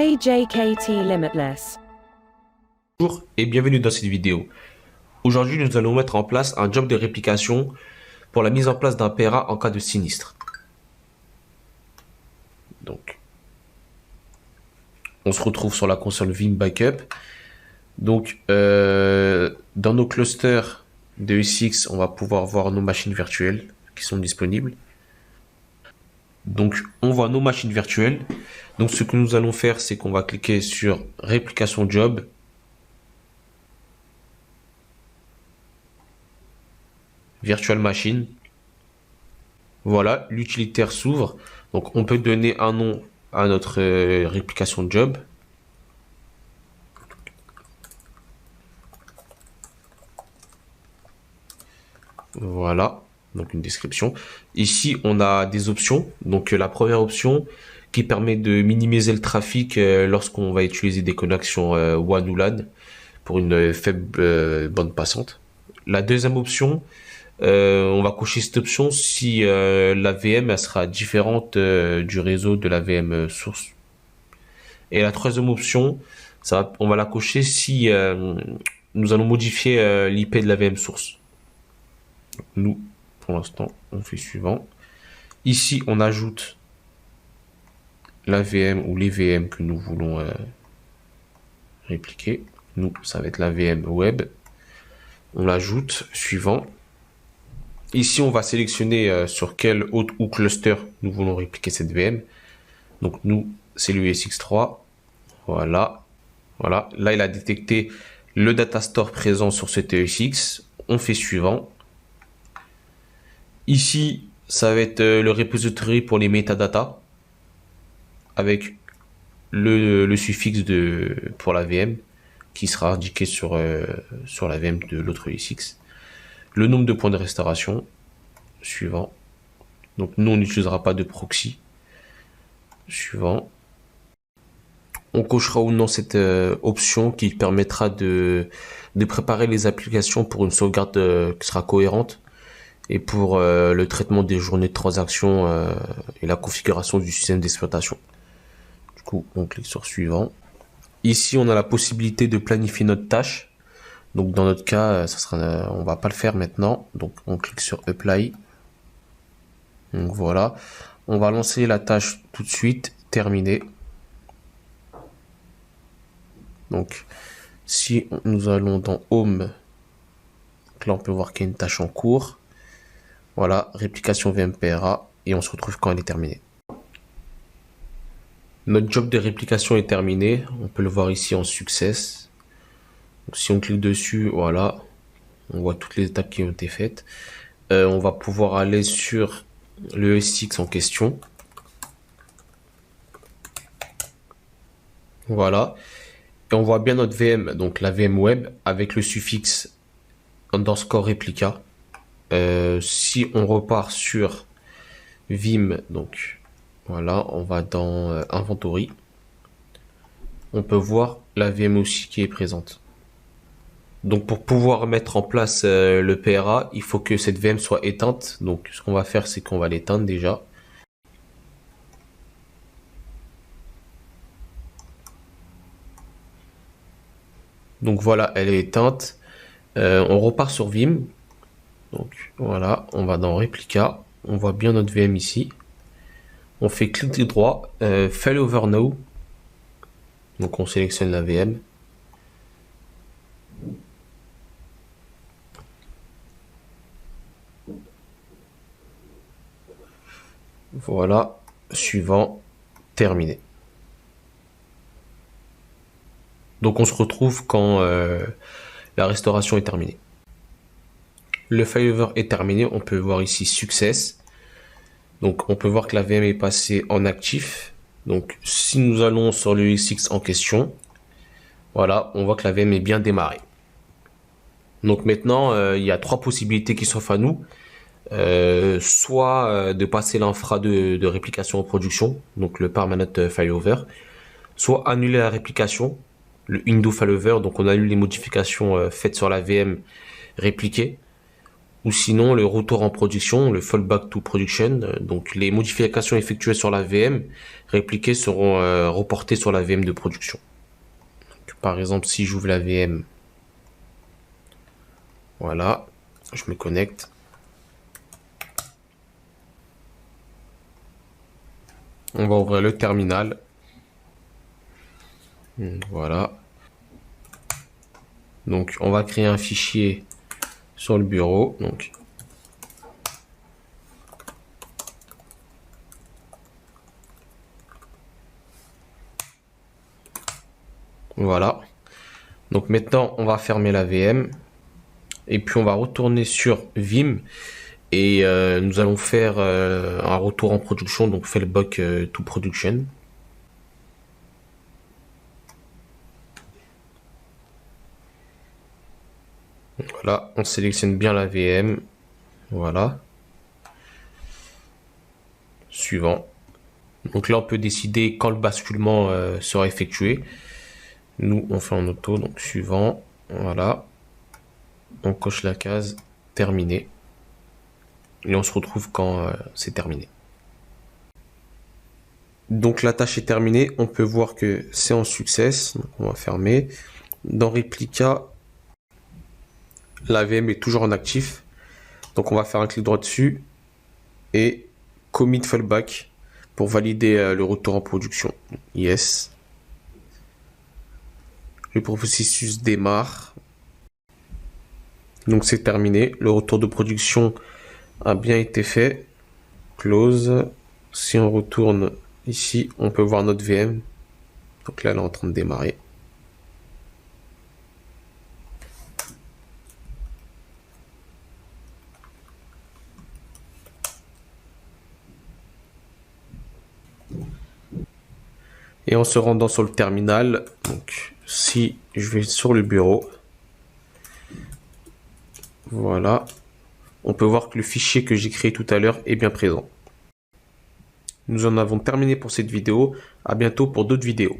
AJKT Limitless. Bonjour et bienvenue dans cette vidéo. Aujourd'hui, nous allons mettre en place un job de réplication pour la mise en place d'un PRA en cas de sinistre. Donc, on se retrouve sur la console Vim Backup. Donc, dans nos clusters de ESX, on va pouvoir voir nos machines virtuelles qui sont disponibles. Donc, on voit nos machines virtuelles. Donc, ce que nous allons faire, c'est qu'on va cliquer sur réplication job. Virtual machine. Voilà, l'utilitaire s'ouvre. Donc, on peut donner un nom à notre réplication job. Voilà, donc une description. Ici, on a des options. Donc, la première option qui permet de minimiser le trafic lorsqu'on va utiliser des connexions WAN ou LAN pour une faible bande passante. La deuxième option, on va cocher cette option si la VM elle sera différente du réseau de la VM source. Et la troisième option, on va la cocher si nous allons modifier l'IP de la VM source. Nous, pour l'instant, on fait suivant. Ici, on ajoute la VM ou les VM que nous voulons répliquer. Nous, ça va être la VM web. On l'ajoute, suivant. Ici, on va sélectionner sur quel hôte ou cluster nous voulons répliquer cette VM. Donc, nous, c'est le ESX3. Voilà. Voilà. Là, il a détecté le data store présent sur cet ESX. On fait suivant. Ici, ça va être le repository pour les metadata avec le suffixe pour la VM qui sera indiqué sur la VM de l'autre ESX. Le nombre de points de restauration, suivant. Donc nous, on n'utilisera pas de proxy. Suivant. On cochera ou non cette option qui permettra de préparer les applications pour une sauvegarde qui sera cohérente et pour le traitement des journées de transaction et la configuration du système d'exploitation. Du coup, on clique sur suivant. Ici, on a la possibilité de planifier notre tâche. Donc dans notre cas, on va pas le faire maintenant. Donc on clique sur Apply. Donc voilà. On va lancer la tâche tout de suite. Terminé. Donc si nous allons dans Home, là on peut voir qu'il y a une tâche en cours. Voilà, réplication VMPRA. Et on se retrouve quand elle est terminée. Notre job de réplication est terminé. On peut le voir ici en success. Donc, si on clique dessus, voilà, on voit toutes les étapes qui ont été faites. On va pouvoir aller sur le ESX en question. Voilà. Et on voit bien notre VM, donc la VM web, avec le suffixe underscore réplica. Si on repart sur Vim, donc voilà, on va dans Inventory. On peut voir la VM aussi qui est présente. Donc pour pouvoir mettre en place le PRA, il faut que cette VM soit éteinte. Donc ce qu'on va faire, c'est qu'on va l'éteindre déjà. Donc voilà, elle est éteinte. On repart sur Vim. Donc voilà, on va dans Réplica. On voit bien notre VM ici. On fait clic droit, Failover Now. Donc on sélectionne la VM. Voilà, suivant, terminé. Donc on se retrouve quand la restauration est terminée. Le failover est terminé, on peut voir ici Success. Donc on peut voir que la VM est passée en actif. Donc si nous allons sur le ESX en question, voilà, on voit que la VM est bien démarrée. Donc maintenant, il y a trois possibilités qui s'offrent à nous. Soit de passer l'infra de réplication en production, donc le permanent failover, soit annuler la réplication, le undo failover, donc on annule les modifications faites sur la VM répliquée, ou sinon le retour en production, le fallback to production. Donc les modifications effectuées sur la VM répliquées seront reportées sur la VM de production. Donc, par exemple, si j'ouvre la VM, voilà, je me connecte. On va ouvrir le terminal. Voilà. Donc on va créer un fichier sur le bureau. Donc voilà. Donc maintenant on va fermer la VM et puis on va retourner sur Vim et nous allons faire un retour en production, donc fallback to production. Voilà, on sélectionne bien la VM. Voilà. Suivant. Donc là, on peut décider quand le basculement sera effectué. Nous, on fait en auto, donc suivant. Voilà. On coche la case terminé. Et on se retrouve quand c'est terminé. Donc la tâche est terminée. On peut voir que c'est en success. Donc on va fermer. Dans Replica, la VM est toujours en actif. Donc on va faire un clic droit dessus et commit fallback pour valider le retour en production. Yes. Le processus démarre. Donc c'est terminé. Le retour de production a bien été fait. Close. Si on retourne ici, on peut voir notre VM. Donc là, elle est en train de démarrer. Et en se rendant sur le terminal, donc si je vais sur le bureau, voilà, on peut voir que le fichier que j'ai créé tout à l'heure est bien présent. Nous en avons terminé pour cette vidéo. À bientôt pour d'autres vidéos.